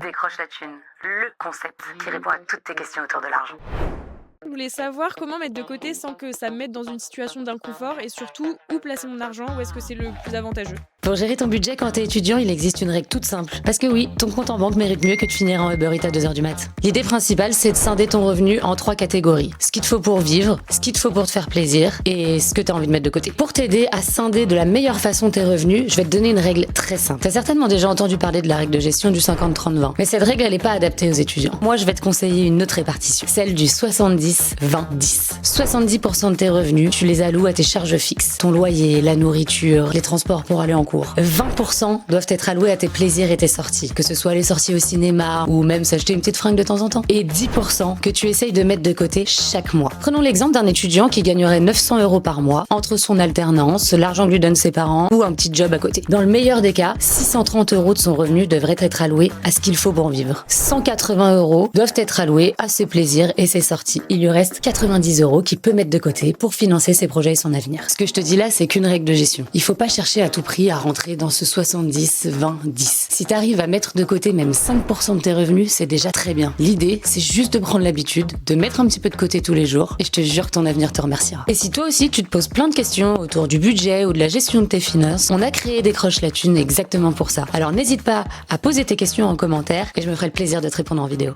Décroche la thune, le concept qui répond à toutes tes questions autour de l'argent. Je voulais savoir comment mettre de côté sans que ça me mette dans une situation d'inconfort et surtout où placer mon argent, où est-ce que c'est le plus avantageux. Pour gérer ton budget quand t'es étudiant, il existe une règle toute simple. Parce que oui, ton compte en banque mérite mieux que de finir en Uber Eats à 2h du mat. L'idée principale, c'est de scinder ton revenu en 3 catégories. Ce qu'il te faut pour vivre, ce qu'il te faut pour te faire plaisir et ce que t'as envie de mettre de côté. Pour t'aider à scinder de la meilleure façon tes revenus, je vais te donner une règle très simple. T'as certainement déjà entendu parler de la règle de gestion du 50-30-20. Mais cette règle, elle est pas adaptée aux étudiants. Moi, je vais te conseiller une autre répartition. Celle du 70-20-10. 70% de tes revenus, tu les alloues à tes charges fixes. Ton loyer, la nourriture, les transports pour aller en cours. 20% doivent être alloués à tes plaisirs et tes sorties, que ce soit les sorties au cinéma ou même s'acheter une petite fringue de temps en temps. Et 10% que tu essayes de mettre de côté chaque mois. Prenons l'exemple d'un étudiant qui gagnerait 900 € par mois entre son alternance, l'argent que lui donnent ses parents ou un petit job à côté. Dans le meilleur des cas, 630 € de son revenu devraient être alloués à ce qu'il faut pour vivre. 180 € doivent être alloués à ses plaisirs et ses sorties. Il lui reste 90 € qu'il peut mettre de côté pour financer ses projets et son avenir. Ce que je te dis là, c'est qu'une règle de gestion. Il faut pas chercher à tout prix à rentrer dans ce 70-20-10. Si t'arrives à mettre de côté même 5% de tes revenus, c'est déjà très bien. L'idée, c'est juste de prendre l'habitude, de mettre un petit peu de côté tous les jours, et je te jure que ton avenir te remerciera. Et si toi aussi tu te poses plein de questions autour du budget ou de la gestion de tes finances, on a créé Décroche la thune exactement pour ça. Alors n'hésite pas à poser tes questions en commentaire, et je me ferai le plaisir de te répondre en vidéo.